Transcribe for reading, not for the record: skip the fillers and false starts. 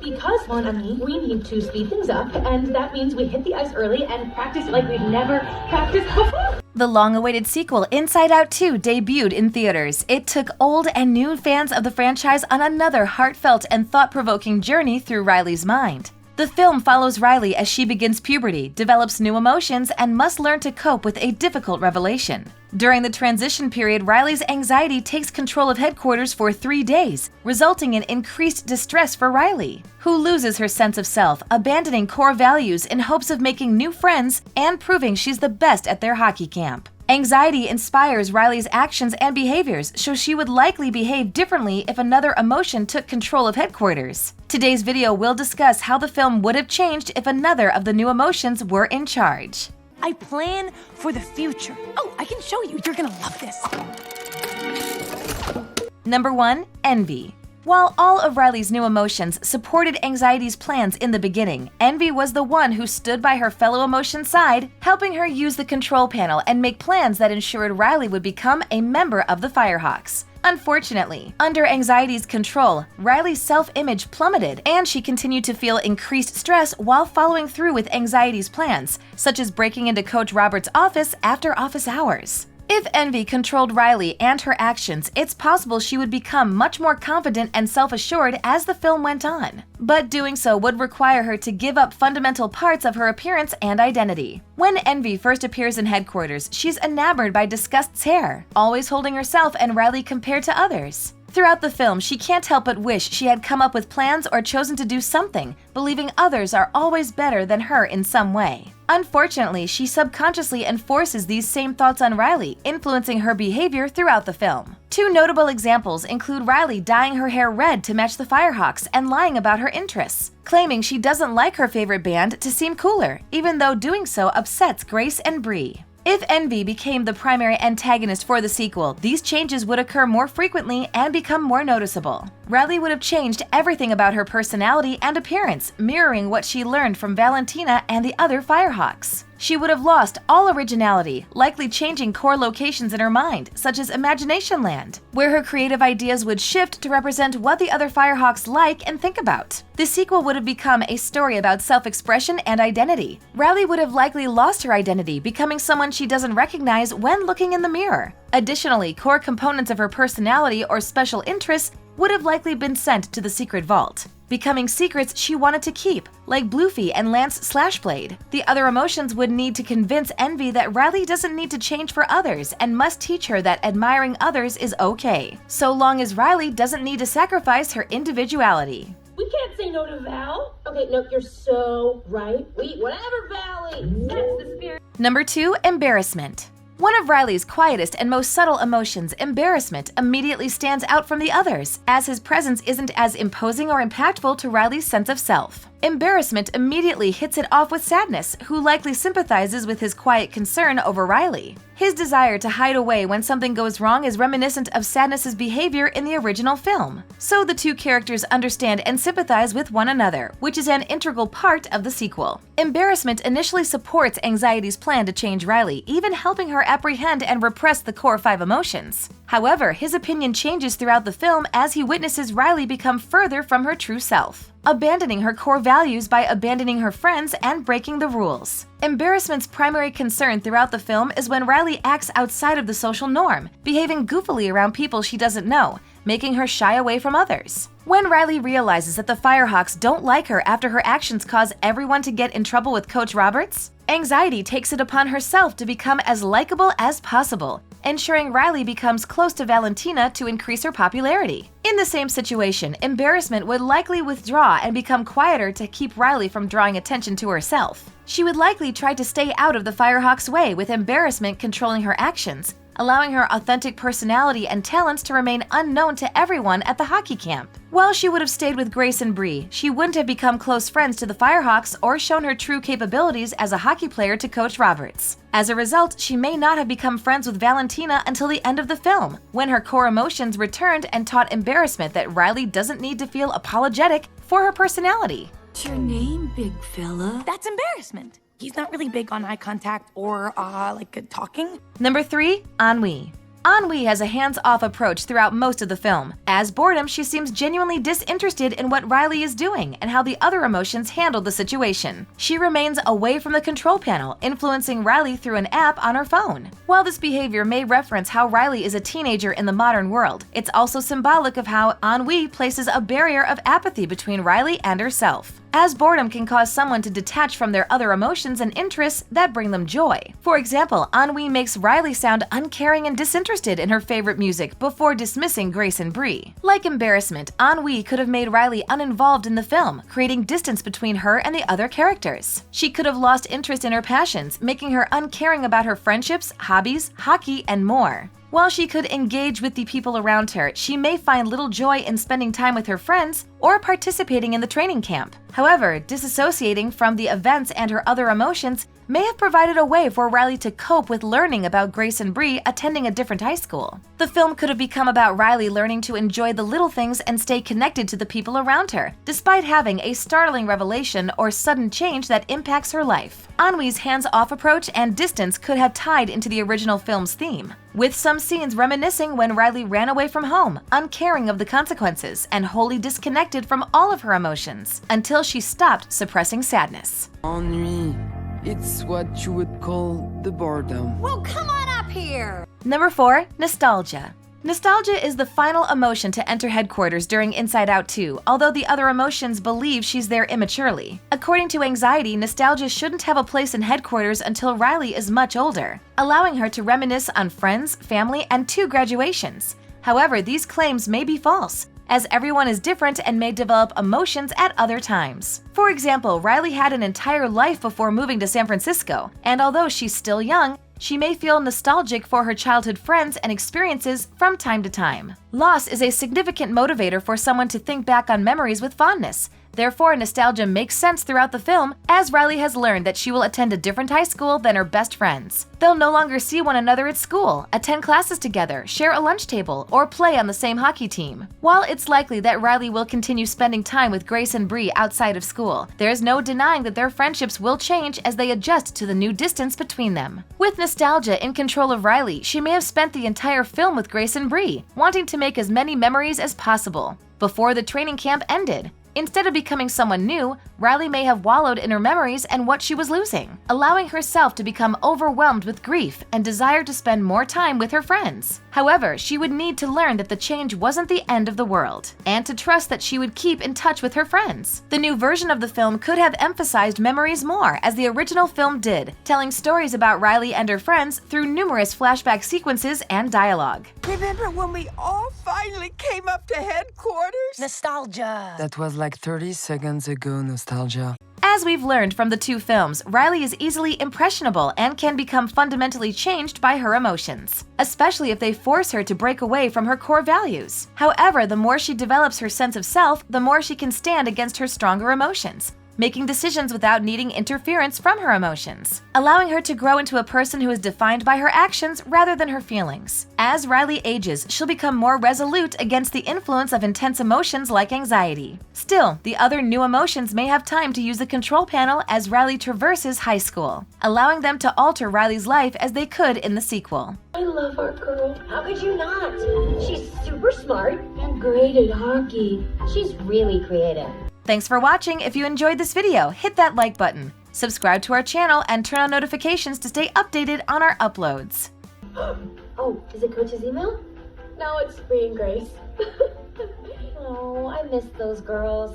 Because, mon ami, we need to speed things up, and that means we hit the ice early and practice like we've never practiced before. The long-awaited sequel, Inside Out 2, debuted in theaters. It took old and new fans of the franchise on another heartfelt and thought-provoking journey through Riley's mind. The film follows Riley as she begins puberty, develops new emotions, and must learn to cope with a difficult revelation. During the transition period, Riley's anxiety takes control of headquarters for 3 days, resulting in increased distress for Riley, who loses her sense of self, abandoning core values in hopes of making new friends and proving she's the best at their hockey camp. Anxiety inspires Riley's actions and behaviors, so she would likely behave differently if another emotion took control of headquarters. Today's video will discuss how the film would have changed if another of the new emotions were in charge. I plan for the future. Oh, I can show you. You're gonna love this. Number 1. Envy. While all of Riley's new emotions supported anxiety's plans in the beginning, envy was the one who stood by her fellow emotion's side, helping her use the control panel and make plans that ensured Riley would become a member of the Firehawks. Unfortunately, under anxiety's control, Riley's self-image plummeted and she continued to feel increased stress while following through with anxiety's plans, such as breaking into Coach Roberts' office after office hours. If envy controlled Riley and her actions, it's possible she would become much more confident and self-assured as the film went on. But doing so would require her to give up fundamental parts of her appearance and identity. When Envy first appears in headquarters, she's enamored by Disgust's hair, always holding herself and Riley compared to others. Throughout the film, she can't help but wish she had come up with plans or chosen to do something, believing others are always better than her in some way. Unfortunately, she subconsciously enforces these same thoughts on Riley, influencing her behavior throughout the film. Two notable examples include Riley dyeing her hair red to match the Firehawks and lying about her interests, claiming she doesn't like her favorite band to seem cooler, even though doing so upsets Grace and Bree. If Envy became the primary antagonist for the sequel, these changes would occur more frequently and become more noticeable. Riley would have changed everything about her personality and appearance, mirroring what she learned from Valentina and the other Firehawks. She would have lost all originality, likely changing core locations in her mind, such as Imagination Land, where her creative ideas would shift to represent what the other Firehawks like and think about. The sequel would have become a story about self-expression and identity. Riley would have likely lost her identity, becoming someone she doesn't recognize when looking in the mirror. Additionally, core components of her personality or special interests would have likely been sent to the secret vault, becoming secrets she wanted to keep, like Bluefy and Lance Slashblade. The other emotions would need to convince Envy that Riley doesn't need to change for others and must teach her that admiring others is okay, so long as Riley doesn't need to sacrifice her individuality. We can't say no to Val. Okay, no, you're so right. Whatever, Valley. That's the spirit. Number 2. Embarrassment. One of Riley's quietest and most subtle emotions, embarrassment, immediately stands out from the others, as his presence isn't as imposing or impactful to Riley's sense of self. Embarrassment immediately hits it off with Sadness, who likely sympathizes with his quiet concern over Riley. His desire to hide away when something goes wrong is reminiscent of Sadness's behavior in the original film. So the two characters understand and sympathize with one another, which is an integral part of the sequel. Embarrassment initially supports Anxiety's plan to change Riley, even helping her apprehend and repress the core 5 emotions. However, his opinion changes throughout the film as he witnesses Riley become further from her true self, abandoning her core values by abandoning her friends and breaking the rules. Embarrassment's primary concern throughout the film is when Riley acts outside of the social norm, behaving goofily around people she doesn't know, making her shy away from others. When Riley realizes that the Firehawks don't like her after her actions cause everyone to get in trouble with Coach Roberts, Anxiety takes it upon herself to become as likable as possible, ensuring Riley becomes close to Valentina to increase her popularity. In the same situation, Embarrassment would likely withdraw and become quieter to keep Riley from drawing attention to herself. She would likely try to stay out of the Firehawks' way, with Embarrassment controlling her actions, allowing her authentic personality and talents to remain unknown to everyone at the hockey camp. While she would have stayed with Grace and Bree, she wouldn't have become close friends to the Firehawks or shown her true capabilities as a hockey player to Coach Roberts. As a result, she may not have become friends with Valentina until the end of the film, when her core emotions returned and taught Embarrassment that Riley doesn't need to feel apologetic for her personality. What's your name, big fella? That's Embarrassment. He's not really big on eye contact or, talking. Number 3. Ennui. Ennui has a hands-off approach throughout most of the film. As Boredom, she seems genuinely disinterested in what Riley is doing and how the other emotions handle the situation. She remains away from the control panel, influencing Riley through an app on her phone. While this behavior may reference how Riley is a teenager in the modern world, it's also symbolic of how ennui places a barrier of apathy between Riley and herself. As boredom can cause someone to detach from their other emotions and interests that bring them joy. For example, ennui makes Riley sound uncaring and disinterested in her favorite music before dismissing Grace and Bree. Like embarrassment, ennui could have made Riley uninvolved in the film, creating distance between her and the other characters. She could have lost interest in her passions, making her uncaring about her friendships, hobbies, hockey, and more. While she could engage with the people around her, she may find little joy in spending time with her friends or participating in the training camp. However, disassociating from the events and her other emotions may have provided a way for Riley to cope with learning about Grace and Bree attending a different high school. The film could have become about Riley learning to enjoy the little things and stay connected to the people around her, despite having a startling revelation or sudden change that impacts her life. Ennui's hands-off approach and distance could have tied into the original film's theme, with some scenes reminiscing when Riley ran away from home, uncaring of the consequences, and wholly disconnected from all of her emotions, until she stopped suppressing sadness. Ennui. It's what you would call the boredom. Well, come on up here! Number 4. Nostalgia. Nostalgia is the final emotion to enter headquarters during Inside Out 2, although the other emotions believe she's there immaturely. According to Anxiety, nostalgia shouldn't have a place in headquarters until Riley is much older, allowing her to reminisce on friends, family, and 2 graduations. However, these claims may be false, as everyone is different and may develop emotions at other times. For example, Riley had an entire life before moving to San Francisco, and although she's still young, she may feel nostalgic for her childhood friends and experiences from time to time. Loss is a significant motivator for someone to think back on memories with fondness. Therefore, nostalgia makes sense throughout the film, as Riley has learned that she will attend a different high school than her best friends. They'll no longer see one another at school, attend classes together, share a lunch table, or play on the same hockey team. While it's likely that Riley will continue spending time with Grace and Bree outside of school, there's no denying that their friendships will change as they adjust to the new distance between them. With nostalgia in control of Riley, she may have spent the entire film with Grace and Bree, wanting to make as many memories as possible before the training camp ended. Instead of becoming someone new, Riley may have wallowed in her memories and what she was losing, allowing herself to become overwhelmed with grief and desire to spend more time with her friends. However, she would need to learn that the change wasn't the end of the world, and to trust that she would keep in touch with her friends. The new version of the film could have emphasized memories more, as the original film did, telling stories about Riley and her friends through numerous flashback sequences and dialogue. Remember when we all finally came up to headquarters? Nostalgia. That was like 30 seconds ago, nostalgia. As we've learned from the 2 films, Riley is easily impressionable and can become fundamentally changed by her emotions, especially if they force her to break away from her core values. However, the more she develops her sense of self, the more she can stand against her stronger emotions, making decisions without needing interference from her emotions, allowing her to grow into a person who is defined by her actions rather than her feelings. As Riley ages, she'll become more resolute against the influence of intense emotions like anxiety. Still, the other new emotions may have time to use the control panel as Riley traverses high school, allowing them to alter Riley's life as they could in the sequel. I love our girl. How could you not? She's super smart and great at hockey. She's really creative. Thanks for watching. If you enjoyed this video, hit that like button, subscribe to our channel, and turn on notifications to stay updated on our uploads. Oh, is it Coach's email? No, it's Bree and Grace. Oh, I miss those girls.